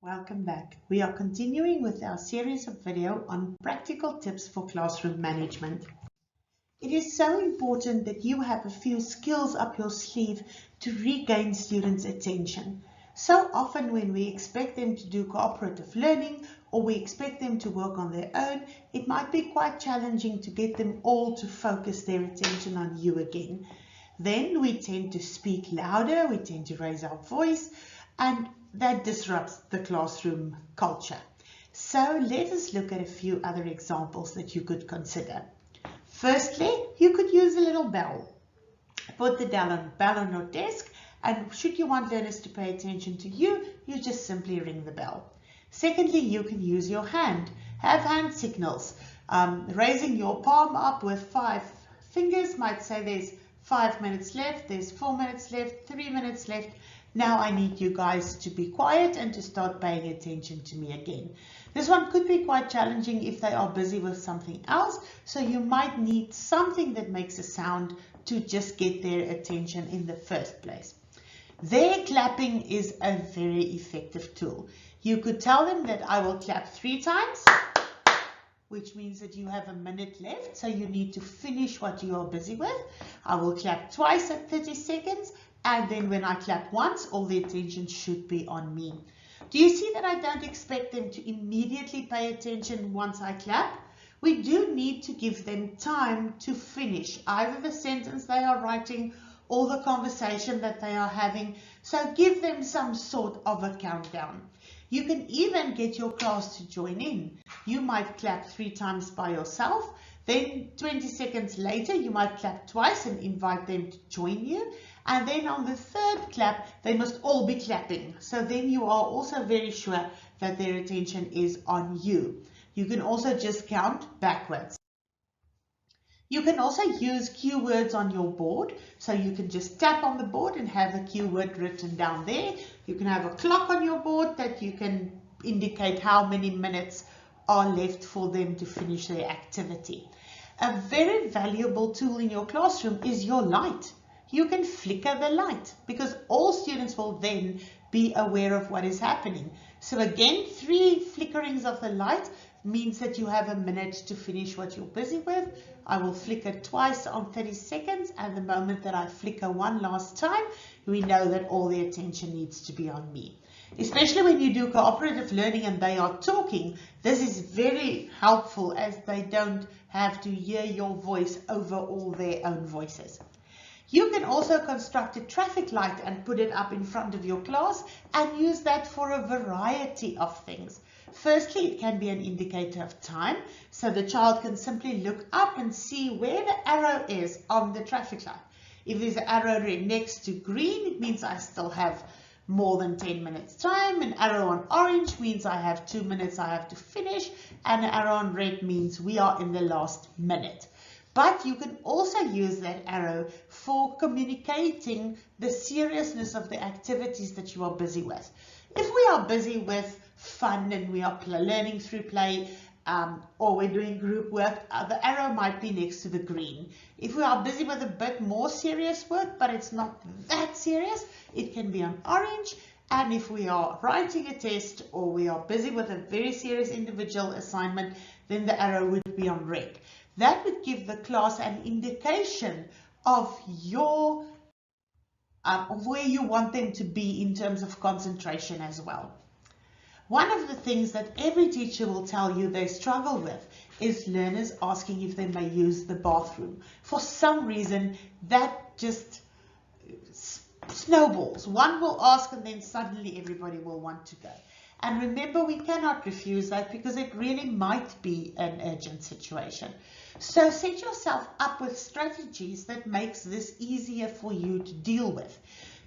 Welcome back. We are continuing with our series of video on practical tips for classroom management. It is so important that you have a few skills up your sleeve to regain students' attention. So often when we expect them to do cooperative learning or we expect them to work on their own, it might be quite challenging to get them all to focus their attention on you again. Then we tend to speak louder, we tend to raise our voice, and that disrupts the classroom culture. So let us look at a few other examples that you could consider. Firstly, you could use a little bell. Put the bell on your desk, and should you want learners to pay attention to you, you just simply ring the bell. Secondly, you can use your hand. Have hand signals. Raising your palm up with 5 fingers might say there's 5 minutes left, there's 4 minutes left, 3 minutes left. Now I need you guys to be quiet and to start paying attention to me again. This one could be quite challenging if they are busy with something else, so you might need something that makes a sound to just get their attention in the first place. Their clapping is a very effective tool. You could tell them that I will clap 3 times, which means that you have a minute left, so you need to finish what you are busy with. I will clap twice at 30 seconds. And then when I clap once, all the attention should be on me. Do you see that I don't expect them to immediately pay attention once I clap? We do need to give them time to finish either the sentence they are writing or the conversation that they are having. So give them some sort of a countdown. You can even get your class to join in. You might clap 3 times by yourself. Then 20 seconds later, you might clap twice and invite them to join you. And then on the third clap, they must all be clapping. So then you are also very sure that their attention is on you. You can also just count backwards. You can also use cue words on your board. So you can just tap on the board and have a cue word written down there. You can have a clock on your board that you can indicate how many minutes are left for them to finish their activity. A very valuable tool in your classroom is your light. You can flicker the light because all students will then be aware of what is happening. So again, 3 flickerings of the light means that you have a minute to finish what you're busy with. I will flicker twice on 30 seconds, and the moment that I flicker one last time, we know that all the attention needs to be on me. Especially when you do cooperative learning and they are talking, this is very helpful as they don't have to hear your voice over all their own voices. You can also construct a traffic light and put it up in front of your class and use that for a variety of things. Firstly, it can be an indicator of time, so the child can simply look up and see where the arrow is on the traffic light. If there's an arrow next to green, it means I still have more than 10 minutes time. An arrow on orange means I have 2 minutes I have to finish, and an arrow on red means we are in the last minute. But you can also use that arrow for communicating the seriousness of the activities that you are busy with. If we are busy with fun and we are learning through play, or we're doing group work, the arrow might be next to the green. If we are busy with a bit more serious work, but it's not that serious, it can be on orange. And if we are writing a test or we are busy with a very serious individual assignment, then the arrow would be on red. That would give the class an indication of where you want them to be in terms of concentration as well. One of the things that every teacher will tell you they struggle with is learners asking if they may use the bathroom. For some reason, that just snowballs. One will ask and then suddenly everybody will want to go. And remember, we cannot refuse that because it really might be an urgent situation. So set yourself up with strategies that makes this easier for you to deal with.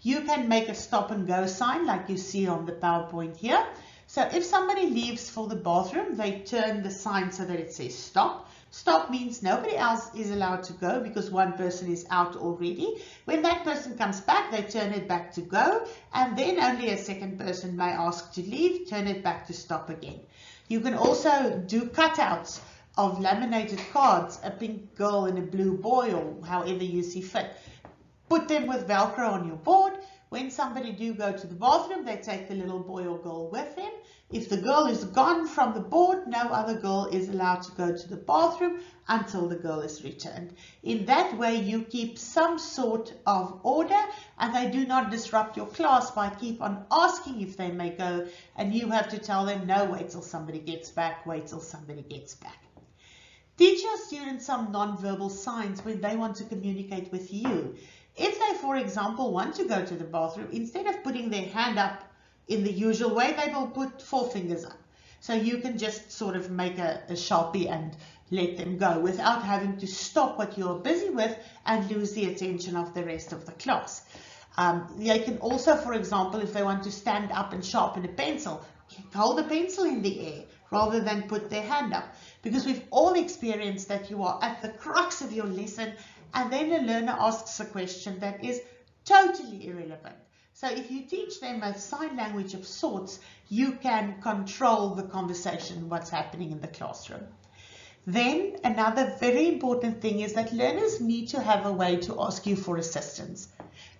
You can make a stop and go sign like you see on the PowerPoint here. So if somebody leaves for the bathroom, they turn the sign so that it says stop. Stop means nobody else is allowed to go because one person is out already. When that person comes back, they turn it back to go, and then only a second person may ask to leave, turn it back to stop again. You can also do cutouts of laminated cards, a pink girl and a blue boy, or however you see fit. Put them with Velcro on your board. When somebody do go to the bathroom, they take the little boy or girl with them. If the girl is gone from the board, no other girl is allowed to go to the bathroom until the girl is returned. In that way, you keep some sort of order, and they do not disrupt your class by keep on asking if they may go, and you have to tell them, no, wait till somebody gets back, wait till somebody gets back. Teach your students some non-verbal signs when they want to communicate with you. If they, for example, want to go to the bathroom, instead of putting their hand up in the usual way, they will put 4 fingers up. So you can just sort of make a Sharpie and let them go without having to stop what you're busy with and lose the attention of the rest of the class. They can also, for example, if they want to stand up and sharpen a pencil, hold the pencil in the air rather than put their hand up. Because we've all experienced that you are at the crux of your lesson and then a learner asks a question that is totally irrelevant. So if you teach them a sign language of sorts, you can control the conversation, what's happening in the classroom. Then another very important thing is that learners need to have a way to ask you for assistance.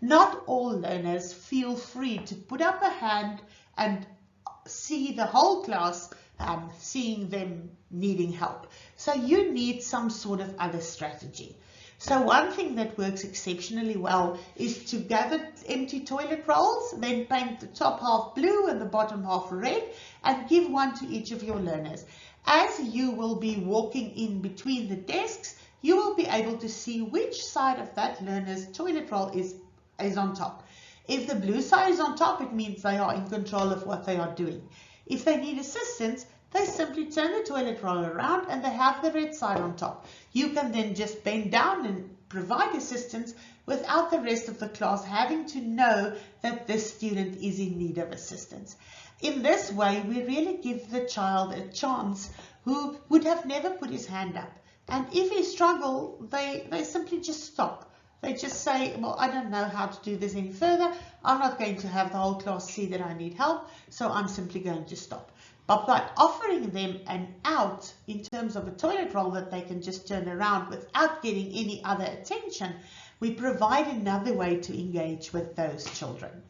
Not all learners feel free to put up a hand and see the whole class seeing them needing help. So you need some sort of other strategy. So one thing that works exceptionally well is to gather empty toilet rolls, then paint the top half blue and the bottom half red, and give one to each of your learners. As you will be walking in between the desks, you will be able to see which side of that learner's toilet roll is on top. If the blue side is on top, it means they are in control of what they are doing. If they need assistance, they simply turn the toilet roll around and they have the red side on top. You can then just bend down and provide assistance without the rest of the class having to know that this student is in need of assistance. In this way, we really give the child a chance who would have never put his hand up. And if he struggles, they simply just stop. They just say, well, I don't know how to do this any further. I'm not going to have the whole class see that I need help, so I'm simply going to stop. But by offering them an out in terms of a toilet roll that they can just turn around without getting any other attention, we provide another way to engage with those children.